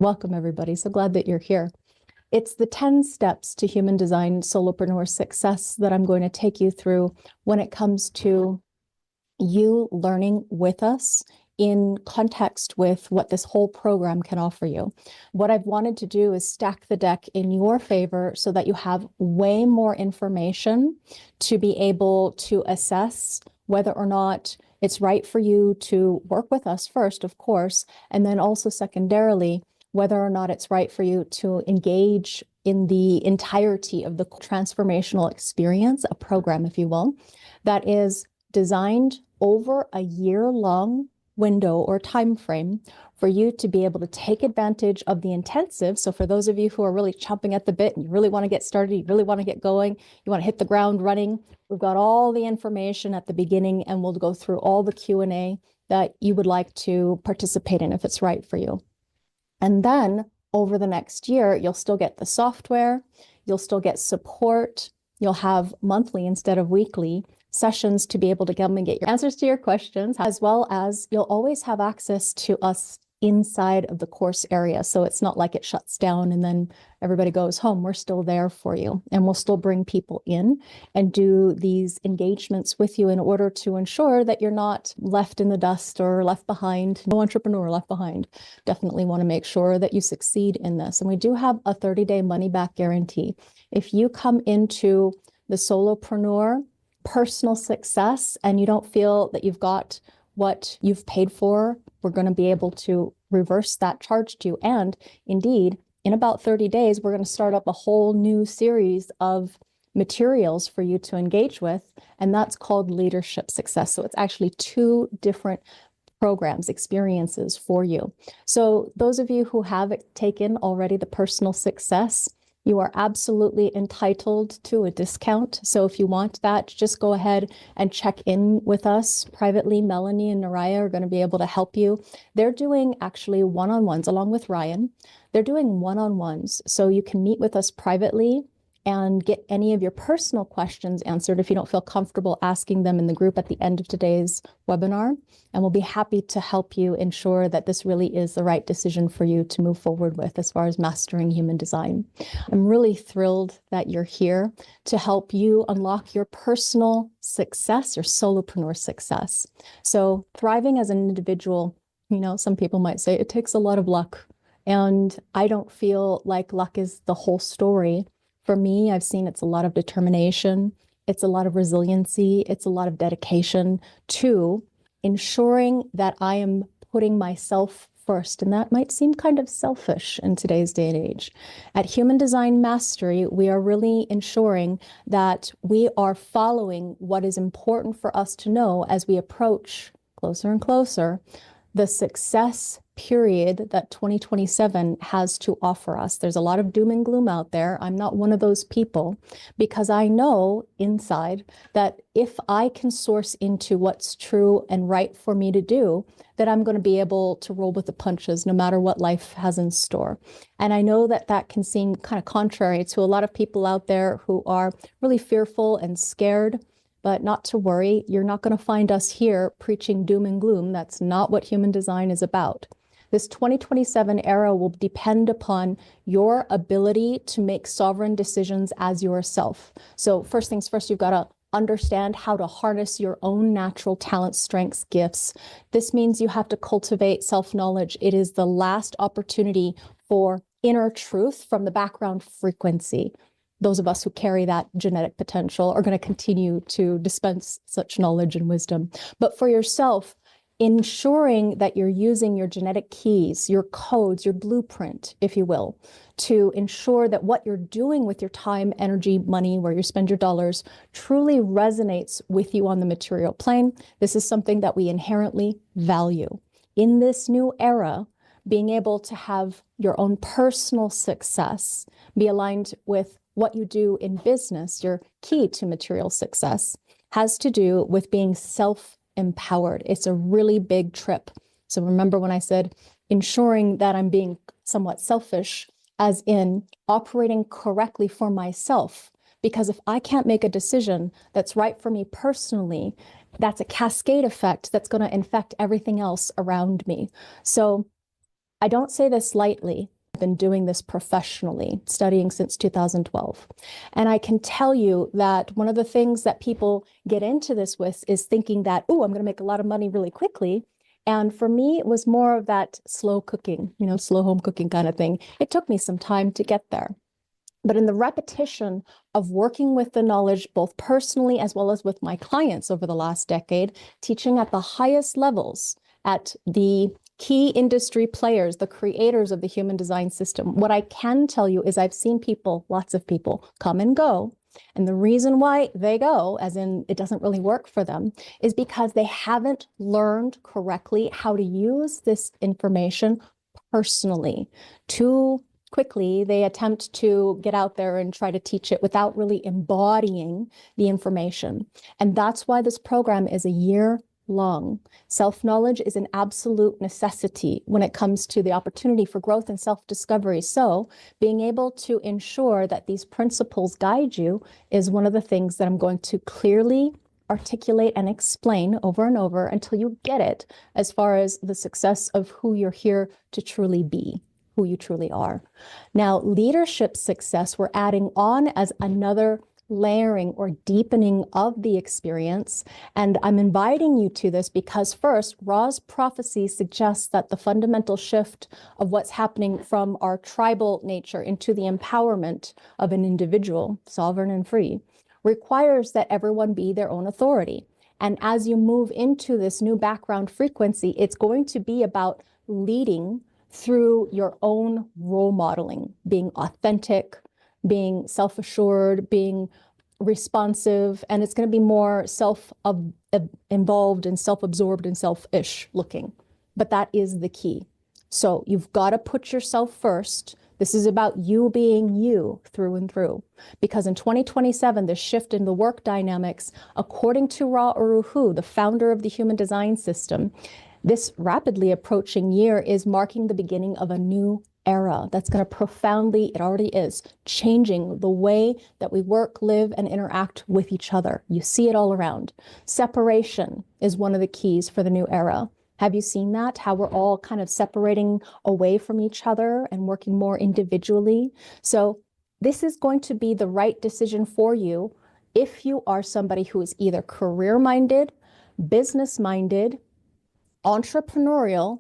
Welcome, everybody. So glad that you're here. It's the 10 steps to human design solopreneur success that I'm going to take you through when it comes to you learning with us in context with what this whole program can offer you. What I've wanted to do is stack the deck in your favor so that you have way more information to be able to assess whether or not it's right for you to work with us first, of course, and then also secondarily, whether or not it's right for you to engage in the entirety of the transformational experience, a program, if you will, that is designed over a year-long window or time frame for you to be able to take advantage of the intensive. So for those of you who are really chomping at the bit and you really want to get started, you really want to get going, you want to hit the ground running, we've got all the information at the beginning and we'll go through all the Q&A that you would like to participate in if it's right for you. And then over the next year, you'll still get the software, you'll still get support, you'll have monthly instead of weekly sessions to be able to come and get your answers to your questions, as well as you'll always have access to us inside of the course area. So it's not like it shuts down and then everybody goes home. We're still there for you, and we'll still bring people in and do these engagements with you in order to ensure that you're not left in the dust or left behind. No entrepreneur left behind. Definitely want to make sure that you succeed in this. And we do have a 30-day money-back guarantee. If you come into the solopreneur personal success and you don't feel that you've got what you've paid for, we're going to be able to reverse that charge to you. And indeed, in about 30 days, we're going to start up a whole new series of materials for you to engage with, and that's called Leadership Success. So it's actually 2 different programs, experiences for you. So those of you who have taken already the personal success, you are absolutely entitled to a discount. So if you want that, just go ahead and check in with us privately. Melanie and Naraya are going to be able to help you. They're doing actually one-on-ones along with Ryan. They're doing one-on-ones. So you can meet with us privately and get any of your personal questions answered if you don't feel comfortable asking them in the group at the end of today's webinar. And we'll be happy to help you ensure that this really is the right decision for you to move forward with as far as mastering human design. I'm really thrilled that you're here to help you unlock your personal success, your solopreneur success. So thriving as an individual, some people might say it takes a lot of luck. And I don't feel like luck is the whole story. For me, I've seen it's a lot of determination, it's a lot of resiliency, it's a lot of dedication to ensuring that I am putting myself first. And that might seem kind of selfish in today's day and age. At Human Design Mastery, we are really ensuring that we are following what is important for us to know as we approach closer and closer the success period that 2027 has to offer us. There's a lot of doom and gloom out there. I'm not one of those people, because I know inside that if I can source into what's true and right for me to do, that I'm going to be able to roll with the punches no matter what life has in store. And I know that that can seem kind of contrary to a lot of people out there who are really fearful and scared. But not to worry, you're not going to find us here preaching doom and gloom. That's not what human design is about. This 2027 era will depend upon your ability to make sovereign decisions as yourself. So first things first, you've got to understand how to harness your own natural talents, strengths, gifts. This means you have to cultivate self-knowledge. It is the last opportunity for inner truth from the background frequency. Those of us who carry that genetic potential are going to continue to dispense such knowledge and wisdom. But for yourself, ensuring that you're using your genetic keys, your codes, your blueprint, if you will, to ensure that what you're doing with your time, energy, money, where you spend your dollars, truly resonates with you on the material plane. This is something that we inherently value. In this new era, being able to have your own personal success be aligned with what you do in business, your key to material success, has to do with being self-empowered. It's a really big trip. So remember when I said ensuring that I'm being somewhat selfish, as in operating correctly for myself. Because if I can't make a decision that's right for me personally, that's a cascade effect that's going to infect everything else around me. So I don't say this lightly. I've been doing this professionally, studying since 2012. And I can tell you that one of the things that people get into this with is thinking that, oh, I'm going to make a lot of money really quickly. And for me, it was more of that slow cooking, slow home cooking kind of thing. It took me some time to get there. But in the repetition of working with the knowledge, both personally as well as with my clients over the last decade, teaching at the highest levels at the key industry players, the creators of the human design system, what I can tell you is I've seen people, lots of people, come and go. And the reason why they go, as in it doesn't really work for them, is because they haven't learned correctly how to use this information personally. Too quickly, they attempt to get out there and try to teach it without really embodying the information. And that's why this program is a year long. Self-knowledge is an absolute necessity when it comes to the opportunity for growth and self-discovery. So being able to ensure that these principles guide you is one of the things that I'm going to clearly articulate and explain over and over until you get it, as far as the success of who you're here to truly be, who you truly are. Now, leadership success, we're adding on as another layering or deepening of the experience. And I'm inviting you to this because first, Ra's prophecy suggests that the fundamental shift of what's happening from our tribal nature into the empowerment of an individual, sovereign and free, requires that everyone be their own authority. And as you move into this new background frequency, it's going to be about leading through your own role modeling, being authentic, being self-assured, being responsive, and it's going to be more self-involved and self-absorbed and selfish looking. But that is the key. So you've got to put yourself first. This is about you being you through and through. Because in 2027, the shift in the work dynamics, according to Uru Hu, the founder of the human design system, this rapidly approaching year is marking the beginning of a new era that's going to profoundly, it already is, changing the way that we work, live, and interact with each other. You see it all around. Separation is one of the keys for the new era. Have you seen that? How we're all kind of separating away from each other and working more individually. So this is going to be the right decision for you if you are somebody who is either career-minded, business-minded, entrepreneurial,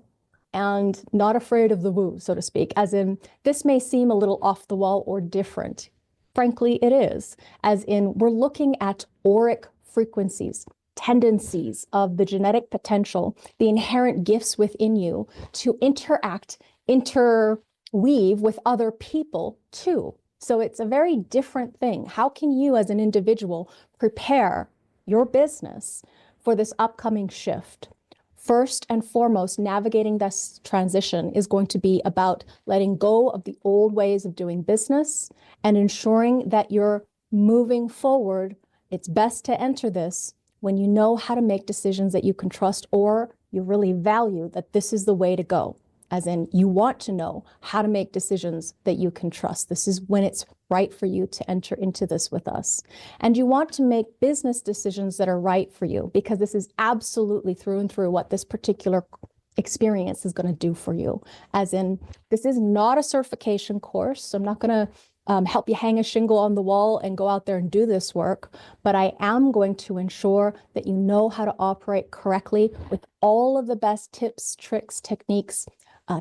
and not afraid of the woo, so to speak, as in this may seem a little off the wall or different. Frankly, it is, as in we're looking at auric frequencies, tendencies of the genetic potential, the inherent gifts within you to interact, interweave with other people too. So it's a very different thing. How can you as an individual prepare your business for this upcoming shift? First and foremost, navigating this transition is going to be about letting go of the old ways of doing business and ensuring that you're moving forward. It's best to enter this when you know how to make decisions that you can trust, or you really value that this is the way to go. As in, you want to know how to make decisions that you can trust. This is when it's right for you to enter into this with us. And you want to make business decisions that are right for you, because this is absolutely through and through what this particular experience is going to do for you. As in, this is not a certification course. So I'm not going to help you hang a shingle on the wall and go out there and do this work. But I am going to ensure that you know how to operate correctly with all of the best tips, tricks, techniques,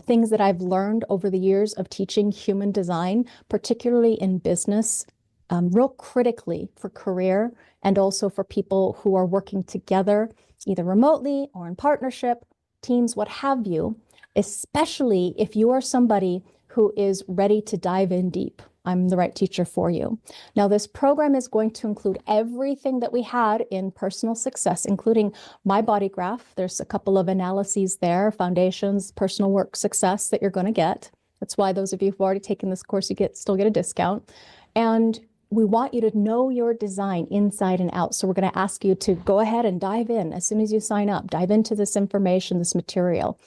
things that I've learned over the years of teaching human design, particularly in business, real critically for career and also for people who are working together, either remotely or in partnership, teams, what have you, especially if you are somebody who is ready to dive in deep. I'm the right teacher for you. Now, this program is going to include everything that we had in personal success, including my body graph. There's a couple of analyses there, foundations, personal work success that you're going to get. That's why those of you who've already taken this course, you still get a discount. And we want you to know your design inside and out. So we're going to ask you to go ahead and dive in as soon as you sign up, dive into this information, this material.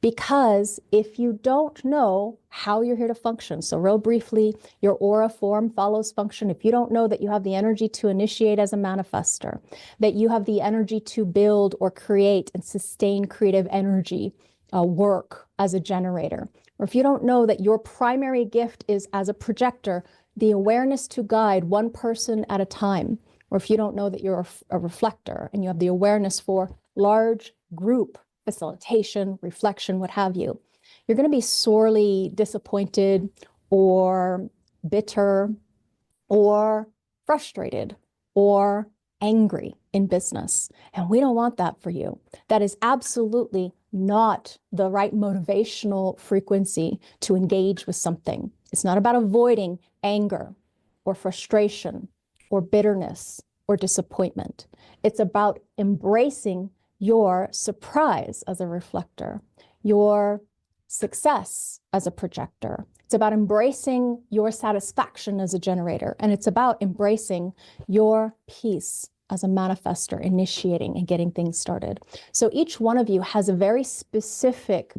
Because if you don't know how you're here to function, so real briefly, your aura form follows function. If you don't know that you have the energy to initiate as a manifester, that you have the energy to build or create and sustain creative energy, work as a generator, or if you don't know that your primary gift is as a projector, the awareness to guide one person at a time, or if you don't know that you're a reflector and you have the awareness for large group facilitation, reflection, what have you, you're going to be sorely disappointed or bitter or frustrated or angry in business. And we don't want that for you. That is absolutely not the right motivational frequency to engage with something. It's not about avoiding anger or frustration or bitterness or disappointment. It's about embracing your surprise as a reflector, your success as a projector. It's about embracing your satisfaction as a generator, and it's about embracing your peace as a manifester, initiating and getting things started. So each one of you has a very specific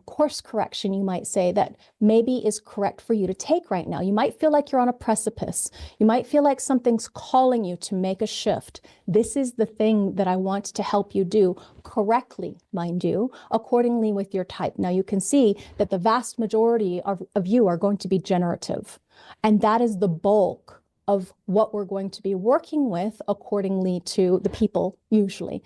course correction, you might say, that maybe is correct for you to take right now. You might feel like you're on a precipice. You might feel like something's calling you to make a shift. This is the thing that I want to help you do correctly, mind you, accordingly with your type. Now you can see that the vast majority of you are going to be generative, and that is the bulk of what we're going to be working with accordingly to the people usually.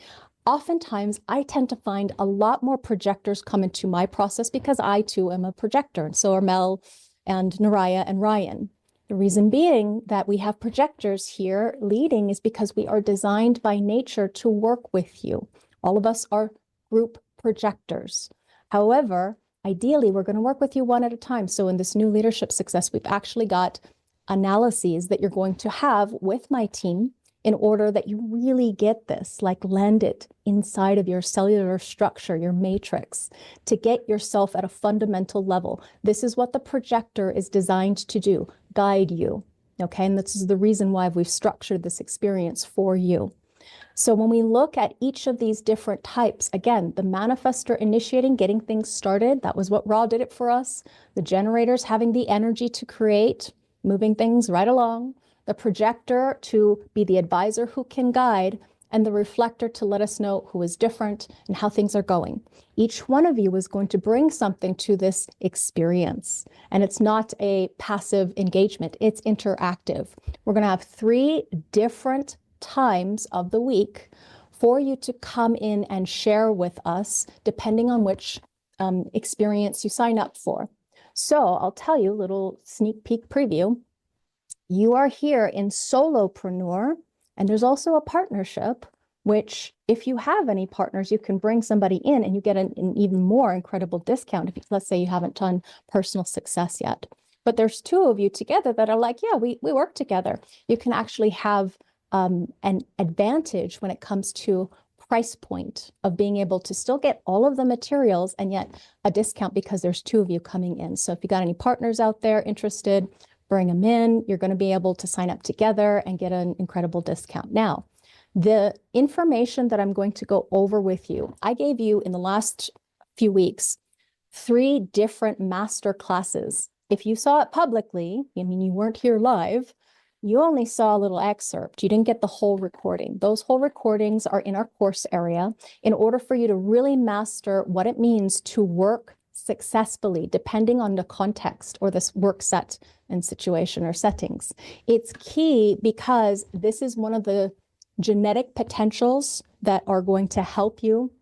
Oftentimes, I tend to find a lot more projectors come into my process because I too am a projector, and so are Mel and Naraya and Ryan. The reason being that we have projectors here leading is because we are designed by nature to work with you. All of us are group projectors. However, ideally, we're going to work with you one at a time. So in this new leadership success, we've actually got analyses that you're going to have with my team in order that you really get this, like land it inside of your cellular structure, your matrix, to get yourself at a fundamental level. This is what the projector is designed to do, guide you, okay? And this is the reason why we've structured this experience for you. So when we look at each of these different types, again, the manifestor initiating, getting things started, that was what Ra did it for us. The generators having the energy to create, moving things right along. The projector to be the advisor who can guide, and the reflector to let us know who is different and how things are going. Each one of you is going to bring something to this experience, and it's not a passive engagement, it's interactive. We're going to have 3 different times of the week for you to come in and share with us, depending on which experience you sign up for. So I'll tell you a little sneak peek preview. You are here in solopreneur, and there's also a partnership, which if you have any partners, you can bring somebody in and you get an even more incredible discount. If let's say you haven't done personal success yet, but there's 2 of you together that are like, yeah, we work together. You can actually have an advantage when it comes to price point of being able to still get all of the materials and yet a discount because there's 2 of you coming in. So if you got any partners out there interested, bring them in. You're going to be able to sign up together and get an incredible discount. Now, the information that I'm going to go over with you, I gave you in the last few weeks 3 different master classes. If you saw it publicly, I mean, you weren't here live, you only saw a little excerpt. You didn't get the whole recording. Those whole recordings are in our course area in order for you to really master what it means to work successfully, depending on the context or this work set and situation or settings. It's key because this is one of the genetic potentials that are going to help you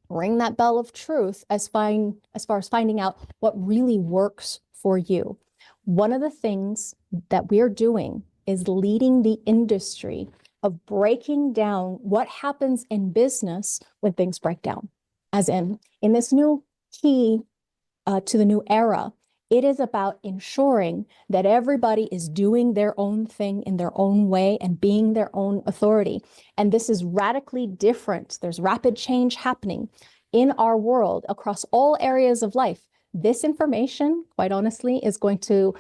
ring that bell of truth as far as finding out what really works for you. One of the things that we're doing is leading the industry of breaking down what happens in business when things break down. As in this new key to the new era, it is about ensuring that everybody is doing their own thing in their own way and being their own authority. And this is radically different. There's rapid change happening in our world across all areas of life. This information, quite honestly, is going to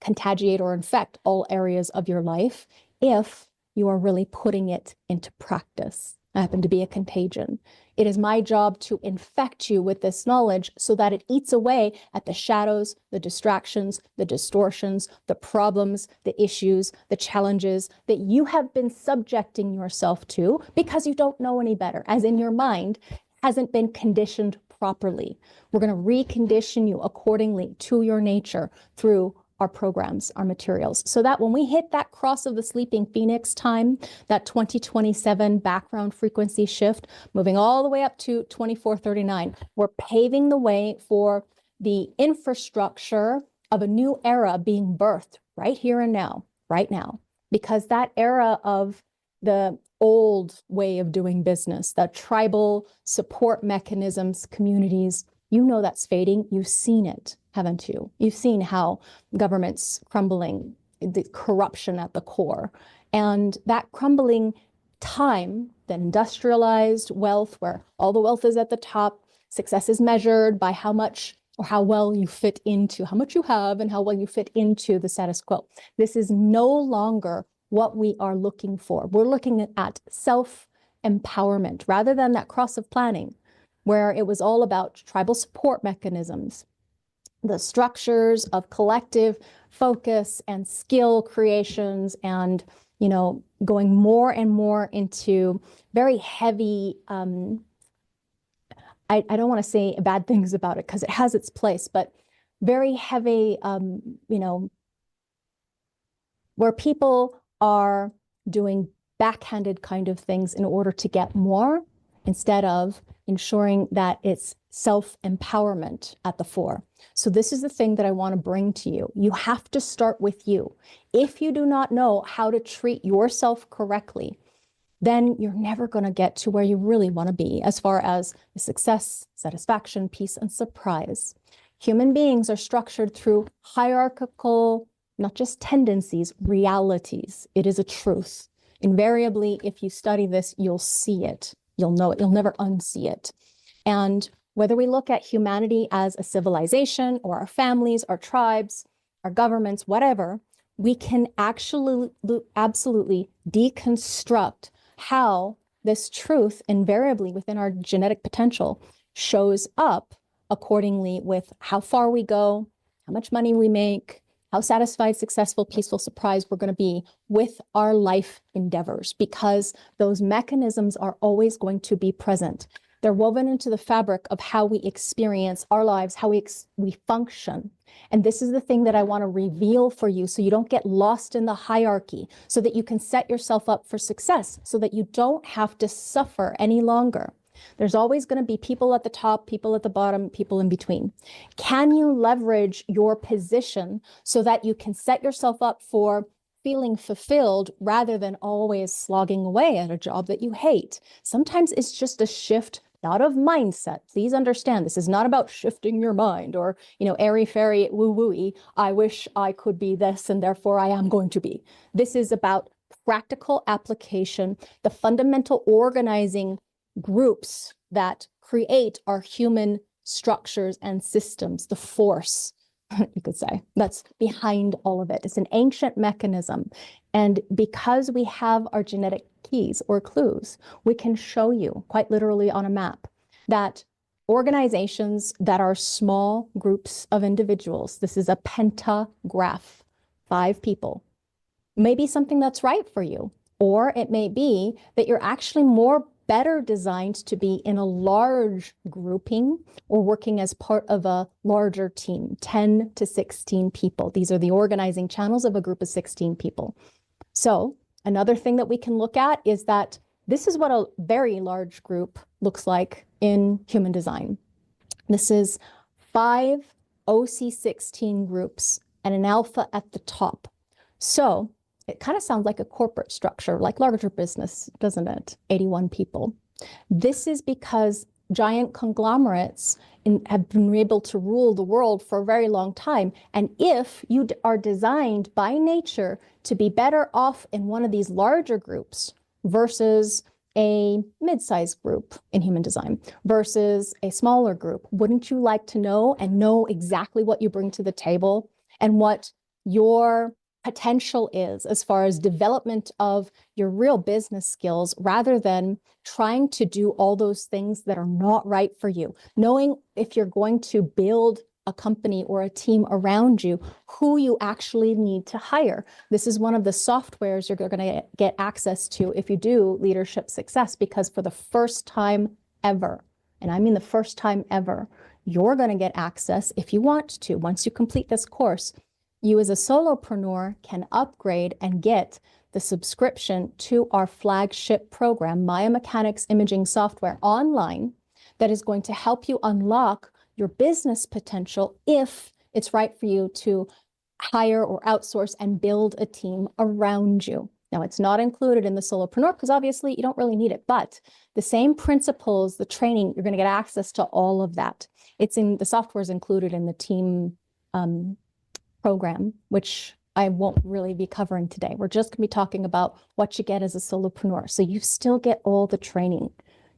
contagiate or infect all areas of your life if you are really putting it into practice. I happen to be a contagion. It is my job to infect you with this knowledge so that it eats away at the shadows, the distractions, the distortions, the problems, the issues, the challenges that you have been subjecting yourself to because you don't know any better, as in your mind hasn't been conditioned properly. We're going to recondition you accordingly to your nature through our programs, our materials, so that when we hit that cross of the sleeping phoenix time, that 2027 background frequency shift, moving all the way up to 2439, we're paving the way for the infrastructure of a new era being birthed right here and now, right now, because that era of the old way of doing business, the tribal support mechanisms, communities, you know that's fading. You've seen it, haven't you? You've seen how government's crumbling, the corruption at the core. And that crumbling time, the industrialized wealth, where all the wealth is at the top, success is measured by how much or how well you fit into, how much you have and how well you fit into the status quo. This is no longer what we are looking for. We're looking at self-empowerment rather than that cross of planning, where it was all about tribal support mechanisms, the structures of collective focus and skill creations, and, you know, going more and more into very heavy, I don't want to say bad things about it because it has its place, but very heavy, you know, where people are doing backhanded kind of things in order to get more, instead of ensuring that it's self-empowerment at the fore. So this is the thing that I want to bring to you. You have to start with you. If you do not know how to treat yourself correctly, then you're never going to get to where you really want to be as far as success, satisfaction, peace, and surprise. Human beings are structured through hierarchical, not just tendencies, realities. It is a truth. Invariably, if you study this, you'll see it. You'll know it. You'll never unsee it. And whether we look at humanity as a civilization or our families, our tribes, our governments, whatever, we can actually absolutely deconstruct how this truth invariably within our genetic potential shows up accordingly with how far we go, how much money we make, how satisfied, successful, peaceful, surprised we're going to be with our life endeavors, because those mechanisms are always going to be present. They're woven into the fabric of how we experience our lives, how we function. And this is the thing that I want to reveal for you so you don't get lost in the hierarchy, so that you can set yourself up for success, so that you don't have to suffer any longer. There's always going to be people at the top, people at the bottom, people in between. Can you leverage your position so that you can set yourself up for feeling fulfilled rather than always slogging away at a job that you hate? Sometimes it's just a shift, not of mindset. Please understand, this is not about shifting your mind or, you know, airy-fairy, woo-woo-y, I wish I could be this and therefore I am going to be. This is about practical application, the fundamental organizing groups that create our human structures and systems, the force, you could say, that's behind all of it. It's an ancient mechanism. And because we have our genetic keys or clues, we can show you quite literally on a map that organizations that are small groups of individuals, this is a pentagraph, 5 people, may be something that's right for you. Or it may be that you're actually better designed to be in a large grouping or working as part of a larger team, 10 to 16 people. These are the organizing channels of a group of 16 people. So another thing that we can look at is that this is what a very large group looks like in human design. This is 5 OC16 groups and an alpha at the top. So it kind of sounds like a corporate structure, like larger business, doesn't it? 81 people. This is because giant conglomerates have been able to rule the world for a very long time. And if you are designed by nature to be better off in one of these larger groups versus a mid-sized group in human design versus a smaller group, wouldn't you like to know and know exactly what you bring to the table and what your potential is as far as development of your real business skills, rather than trying to do all those things that are not right for you? Knowing if you're going to build a company or a team around you, who you actually need to hire. This is one of the softwares you're going to get access to if you do leadership success, because for the first time ever, and I mean the first time ever, you're going to get access if you want to. Once you complete this course, you as a solopreneur can upgrade and get the subscription to our flagship program, Biomechanics Imaging Software online, that is going to help you unlock your business potential if it's right for you to hire or outsource and build a team around you. Now, it's not included in the solopreneur because obviously you don't really need it, but the same principles, the training, you're going to get access to all of that. The software is included in the team program, which I won't really be covering today. We're just going to be talking about what you get as a solopreneur. So you still get all the training.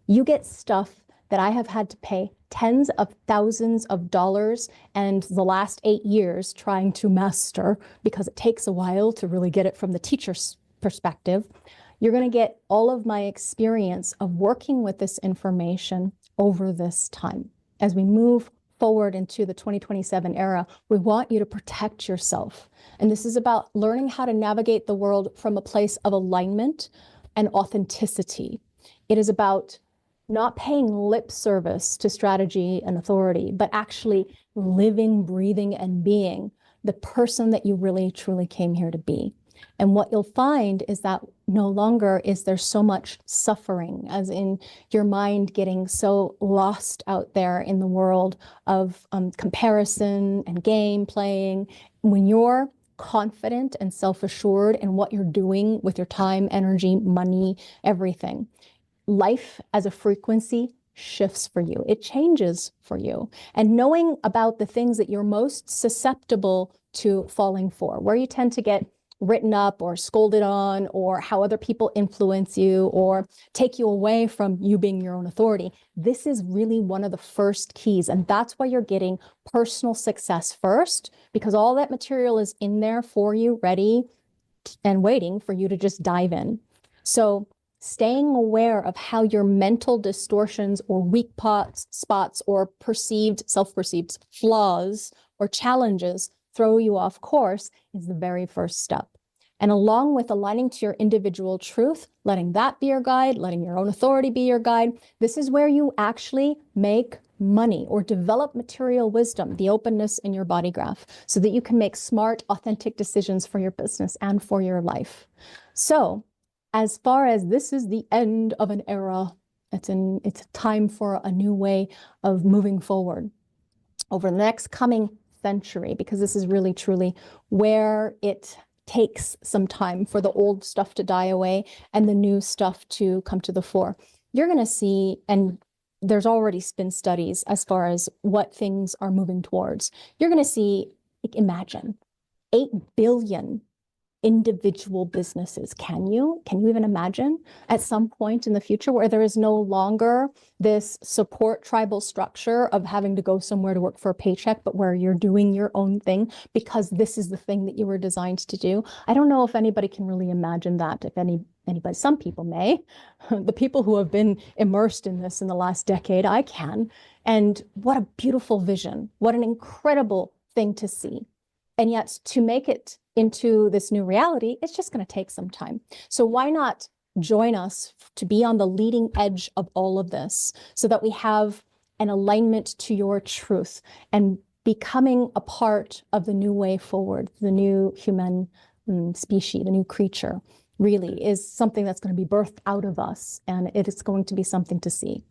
You get stuff that I have had to pay tens of thousands of dollars and the last 8 years trying to master, because it takes a while to really get it from the teacher's perspective. You're going to get all of my experience of working with this information over this time. As we move forward into the 2027 era, we want you to protect yourself. And this is about learning how to navigate the world from a place of alignment and authenticity. It is about not paying lip service to strategy and authority, but actually living, breathing, and being the person that you really, truly came here to be. And what you'll find is that no longer is there so much suffering, as in your mind getting so lost out there in the world of comparison and game playing. When you're confident and self-assured in what you're doing with your time, energy, money, everything, life as a frequency shifts for you. It changes for you. And knowing about the things that you're most susceptible to falling for, where you tend to get written up or scolded on, or how other people influence you or take you away from you being your own authority. This is really one of the first keys. And that's why you're getting personal success first, because all that material is in there for you, ready and waiting for you to just dive in. So staying aware of how your mental distortions or weak spots or self-perceived flaws or challenges throw you off course is the very first step. And along with aligning to your individual truth, letting that be your guide, letting your own authority be your guide, this is where you actually make money or develop material wisdom, the openness in your body graph, so that you can make smart, authentic decisions for your business and for your life. So as far as this is the end of an era, it's a time for a new way of moving forward over the next coming century, because this is really truly where it takes some time for the old stuff to die away and the new stuff to come to the fore. You're going to see, and there's already been studies as far as what things are moving towards. You're going to see, imagine 8 billion individual businesses. Can you even imagine at some point in the future where there is no longer this support tribal structure of having to go somewhere to work for a paycheck, but where you're doing your own thing because this is the thing that you were designed to do? I don't know if anybody can really imagine that. If anybody, some people may. The people who have been immersed in this in the last decade, I can. And what a beautiful vision. What an incredible thing to see. And yet to make it into this new reality, it's just going to take some time. So why not join us to be on the leading edge of all of this so that we have an alignment to your truth and becoming a part of the new way forward, the new human species, the new creature really is something that's going to be birthed out of us, and it is going to be something to see.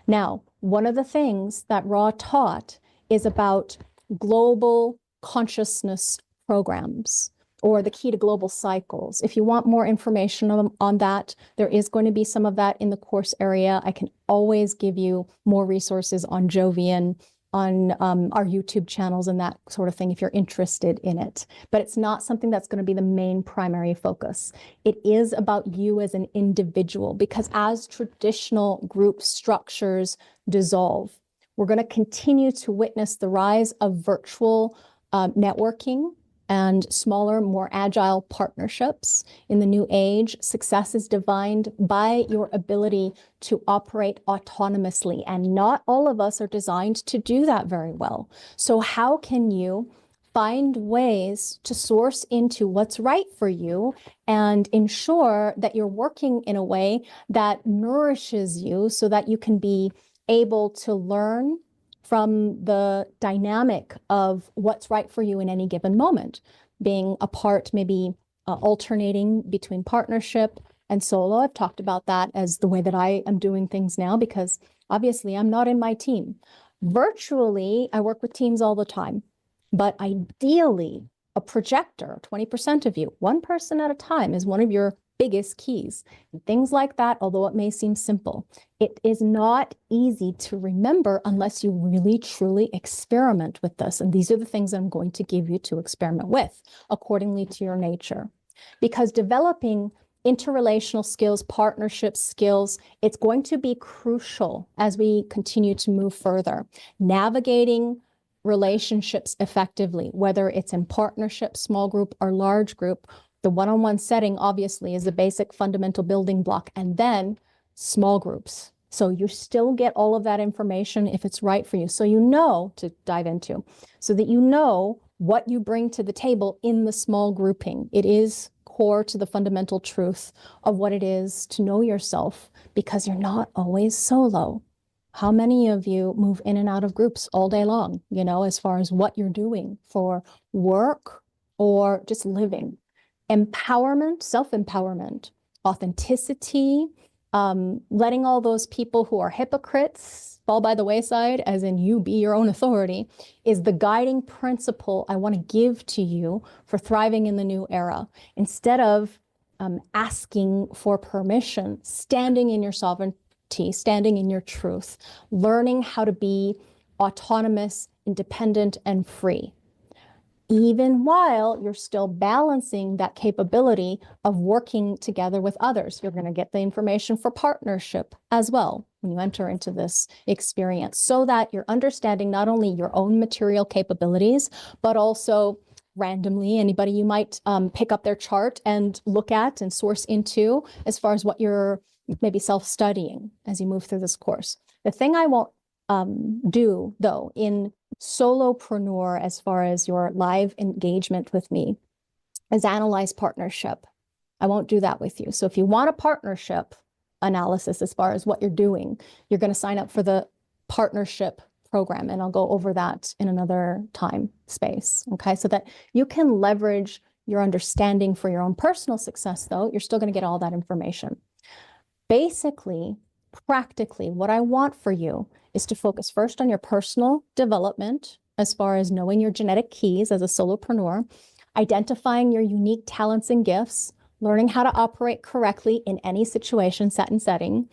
Now, one of the things that Ra taught is about global consciousness programs, or the key to global cycles. If you want more information on that, there is going to be some of that in the course area. I can always give you more resources on Jovian, on our YouTube channels and that sort of thing if you're interested in it. But it's not something that's going to be the main primary focus. It is about you as an individual, because as traditional group structures dissolve, we're going to continue to witness the rise of virtual networking and smaller, more agile partnerships. In the new age, success is defined by your ability to operate autonomously, and not all of us are designed to do that very well. So how can you find ways to source into what's right for you and ensure that you're working in a way that nourishes you so that you can be able to learn from the dynamic of what's right for you in any given moment, being a part, maybe alternating between partnership and solo. I've talked about that as the way that I am doing things now, because obviously I'm not in my team. Virtually, I work with teams all the time, but ideally, a projector, 20% of you, one person at a time, is one of your biggest keys. And things like that, although it may seem simple, it is not easy to remember unless you really truly experiment with this. And these are the things I'm going to give you to experiment with accordingly to your nature. Because developing interrelational skills, partnership skills, it's going to be crucial as we continue to move further. Navigating relationships effectively, whether it's in partnership, small group, or large group. The one-on-one setting obviously is a basic fundamental building block, and then small groups. So you still get all of that information if it's right for you. So you know to dive into, so that you know what you bring to the table in the small grouping. It is core to the fundamental truth of what it is to know yourself, because you're not always solo. How many of you move in and out of groups all day long, you know, as far as what you're doing for work or just living? Empowerment, self-empowerment, authenticity, letting all those people who are hypocrites fall by the wayside, as in you be your own authority, is the guiding principle I want to give to you for thriving in the new era. Instead of asking for permission, standing in your sovereignty, standing in your truth, learning how to be autonomous, independent, and free, even while you're still balancing that capability of working together with others. You're going to get the information for partnership as well when you enter into this experience, so that you're understanding not only your own material capabilities, but also randomly anybody you might pick up their chart and look at and source into as far as what you're maybe self-studying as you move through this course. The thing I won't do, though, in solopreneur, as far as your live engagement with me, is analyze partnership. I won't do that with you. So if you want a partnership analysis as far as what you're doing, you're going to sign up for the partnership program, and I'll go over that in another time space, okay? So that you can leverage your understanding for your own personal success, though, you're still going to get all that information. Basically, practically, what I want for you is to focus first on your personal development as far as knowing your genetic keys as a solopreneur, identifying your unique talents and gifts, learning how to operate correctly in any situation, set and setting,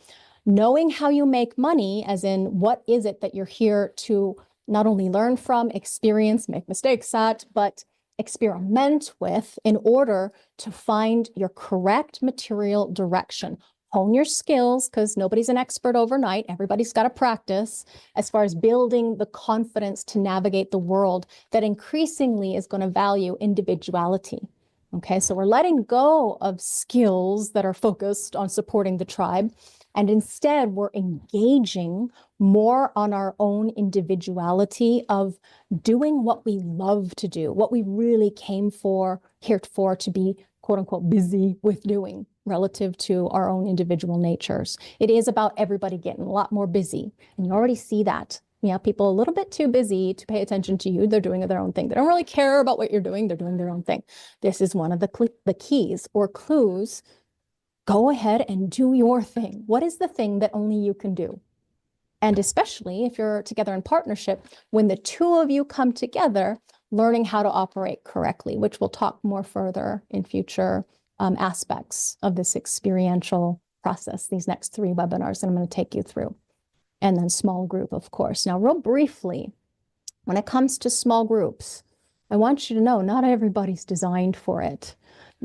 knowing how you make money, as in what is it that you're here to not only learn from, experience, make mistakes at, but experiment with in order to find your correct material direction. Hone your skills, because nobody's an expert overnight. Everybody's got to practice as far as building the confidence to navigate the world that increasingly is going to value individuality. Okay, so we're letting go of skills that are focused on supporting the tribe, and instead we're engaging more on our own individuality of doing what we love to do, what we really came for, here for, to be quote unquote busy with doing relative to our own individual natures. It is about everybody getting a lot more busy. And you already see that. Yeah, people a little bit too busy to pay attention to you. They're doing their own thing. They don't really care about what you're doing. They're doing their own thing. This is one of the keys or clues. Go ahead and do your thing. What is the thing that only you can do? And especially if you're together in partnership, when the two of you come together, learning how to operate correctly, which we'll talk more further in future aspects of this experiential process, these next 3 webinars that I'm going to take you through. And then small group, of course. Now, real briefly, when it comes to small groups, I want you to know not everybody's designed for it.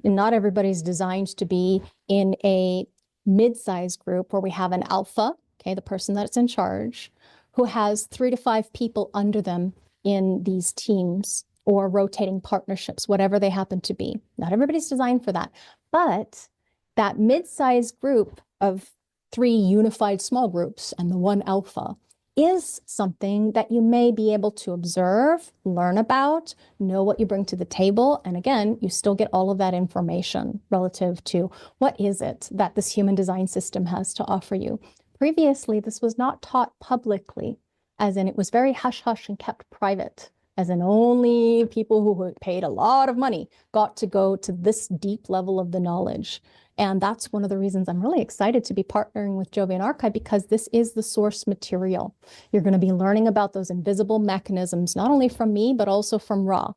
And not everybody's designed to be in a mid-sized group where we have an alpha, okay, the person that's in charge, who has 3 to 5 people under them in these teams or rotating partnerships, whatever they happen to be. Not everybody's designed for that. But that mid-sized group of 3 unified small groups and the 1 alpha is something that you may be able to observe, learn about, know what you bring to the table. And again, you still get all of that information relative to what is it that this human design system has to offer you. Previously, this was not taught publicly, as in it was very hush-hush and kept private, as in only people who paid a lot of money got to go to this deep level of the knowledge. And that's one of the reasons I'm really excited to be partnering with Jovian Archive, because this is the source material. You're going to be learning about those invisible mechanisms, not only from me, but also from Ra,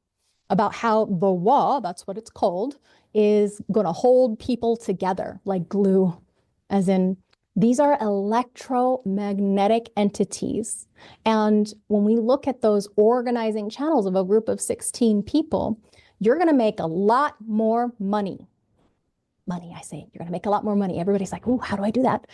about how the Wa, that's what it's called, is going to hold people together like glue, as in these are electromagnetic entities. And when we look at those organizing channels of a group of 16 people, you're going to make a lot more money. I say, you're going to make a lot more money. Everybody's like, ooh, how do I do that?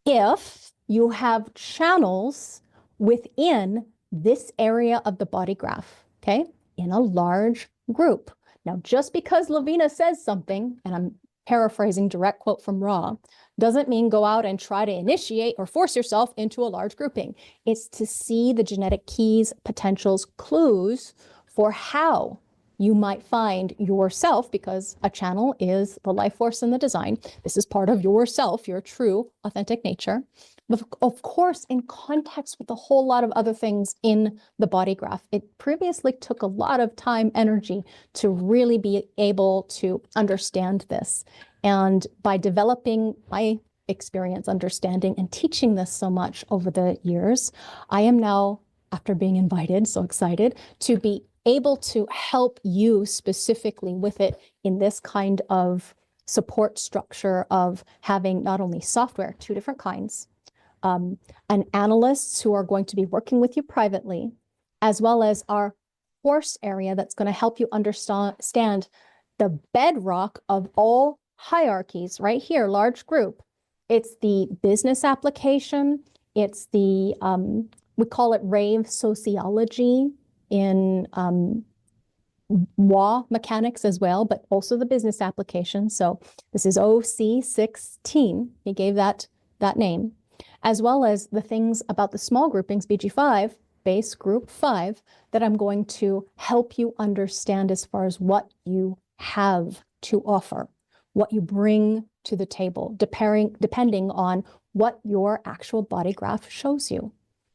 If you have channels within this area of the body graph, okay, in a large group. Now, just because Laveena says something, and I'm paraphrasing direct quote from Ra, doesn't mean go out and try to initiate or force yourself into a large grouping. It's to see the genetic keys, potentials, clues for how you might find yourself, because a channel is the life force in the design. This is part of yourself, your true, authentic nature. But of course, in context with a whole lot of other things in the body graph. It previously took a lot of time, energy to really be able to understand this. And by developing my experience, understanding, and teaching this so much over the years, I am now, after being invited, so excited to be able to help you specifically with it in this kind of support structure of having not only software, two different kinds, and analysts who are going to be working with you privately, as well as our course area that's going to help you understand the bedrock of all hierarchies right here, large group. It's the business application. It's the, we call it rave sociology in WA mechanics as well, but also the business application. So this is OC16. He gave that name, as well as the things about the small groupings, BG5, base group 5, that I'm going to help you understand as far as what you have to offer, what you bring to the table, depending on what your actual body graph shows you.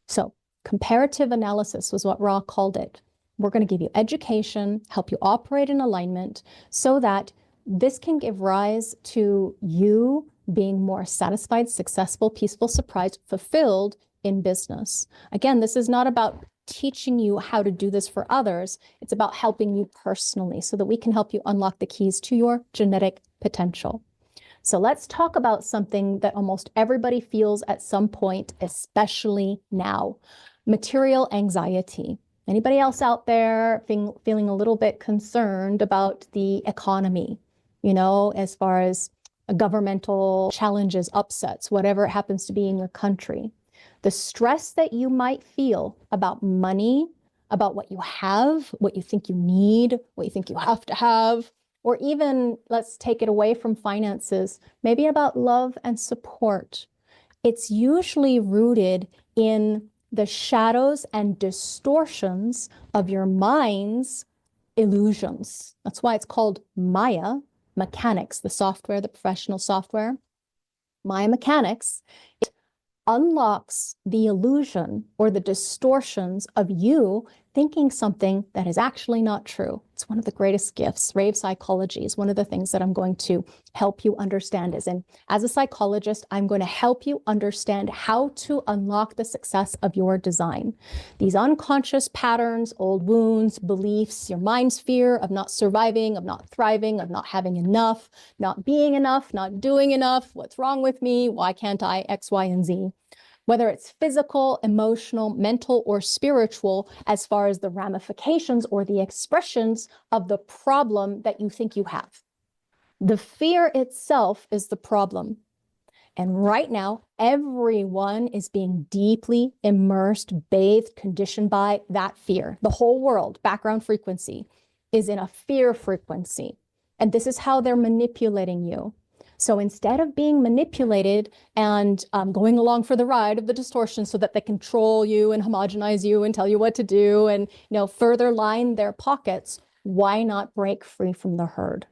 So comparative analysis was what Ra called it. We're going to give you education, help you operate in alignment so that this can give rise to you being more satisfied, successful, peaceful, surprised, fulfilled in business. Again, this is not about teaching you how to do this for others. It's about helping you personally so that we can help you unlock the keys to your genetic potential. So let's talk about something that almost everybody feels at some point, especially now: material anxiety. Anybody else out there feeling a little bit concerned about the economy, you know, as far as governmental challenges, upsets, whatever it happens to be in your country? The stress that you might feel about money, about what you have, what you think you need, what you think you have to have, or even, let's take it away from finances, maybe about love and support. It's usually rooted in the shadows and distortions of your mind's illusions. That's why it's called Maya mechanics, the software, the professional software. Maya mechanics unlocks the illusion or the distortions of you thinking something that is actually not true. It's one of the greatest gifts. Rave psychology is one of the things that I'm going to help you understand. As a psychologist, I'm going to help you understand how to unlock the success of your design. These unconscious patterns, old wounds, beliefs, your mind's fear of not surviving, of not thriving, of not having enough, not being enough, not doing enough, what's wrong with me, why can't I, X, Y, and Z. Whether it's physical, emotional, mental, or spiritual, as far as the ramifications or the expressions of the problem that you think you have. The fear itself is the problem. And right now, everyone is being deeply immersed, bathed, conditioned by that fear. The whole world, background frequency, is in a fear frequency. And this is how they're manipulating you. So instead of being manipulated and going along for the ride of the distortion so that they control you and homogenize you and tell you what to do and, you know, further line their pockets, why not break free from the herd?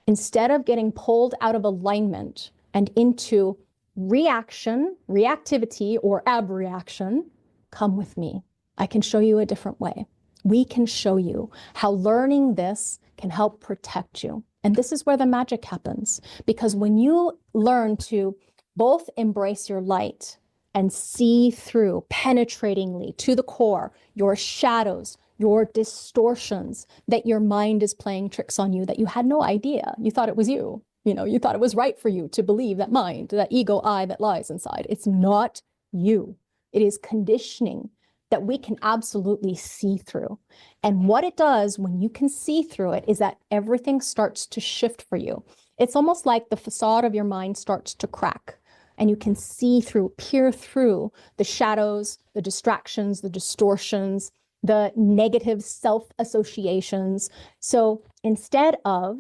Instead of getting pulled out of alignment and into reaction, reactivity, or abreaction, come with me. I can show you a different way. We can show you how learning this can help protect you. And this is where the magic happens, because when you learn to both embrace your light and see through penetratingly to the core your shadows, your distortions, that your mind is playing tricks on you that you had no idea. You thought it was you. You thought it was right for you to believe that mind, that ego I that lies inside. It's not you. It is conditioning that we can absolutely see through. And what it does when you can see through it is that everything starts to shift for you. It's almost like the facade of your mind starts to crack, and you can see through, peer through the shadows, the distractions, the distortions, the negative self-associations. So instead of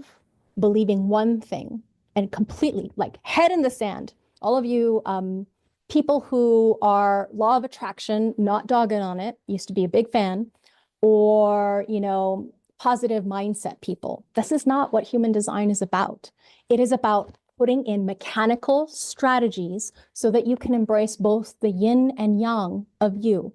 believing one thing and completely like head in the sand, all of you people who are law of attraction, not dogging on it, used to be a big fan, or, positive mindset people. This is not what human design is about. It is about putting in mechanical strategies so that you can embrace both the yin and yang of you,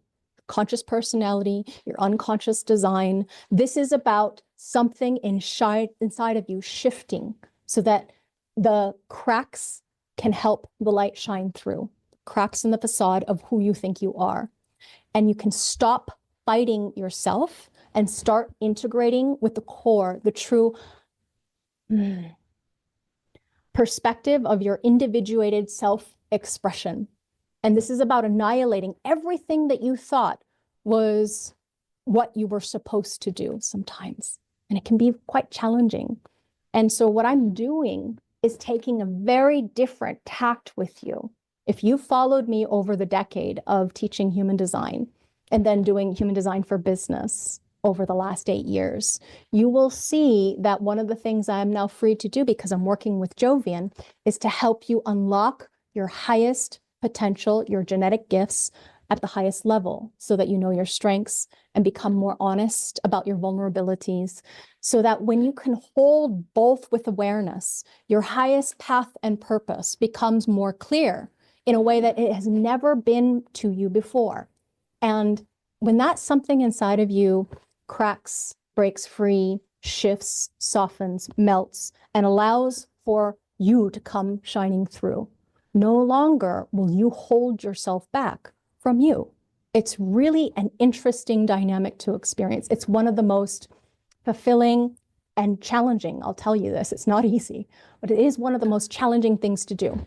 conscious personality, your unconscious design. This is about something inside of you shifting so that the cracks can help the light shine through. Cracks in the facade of who you think you are. And you can stop fighting yourself and start integrating with the core, the true perspective of your individuated self-expression. And this is about annihilating everything that you thought was what you were supposed to do sometimes. And it can be quite challenging. And so what I'm doing is taking a very different tact with you. If you followed me over the decade of teaching human design and then doing human design for business over the last 8 years, you will see that one of the things I am now free to do, because I'm working with Jovian, is to help you unlock your highest potential, your genetic gifts at the highest level, so that you know your strengths and become more honest about your vulnerabilities, so that when you can hold both with awareness, your highest path and purpose becomes more clear in a way that it has never been to you before. And when that something inside of you cracks, breaks free, shifts, softens, melts, and allows for you to come shining through, no longer will you hold yourself back from you. It's really an interesting dynamic to experience. It's one of the most fulfilling and challenging, I'll tell you this, it's not easy, but it is one of the most challenging things to do.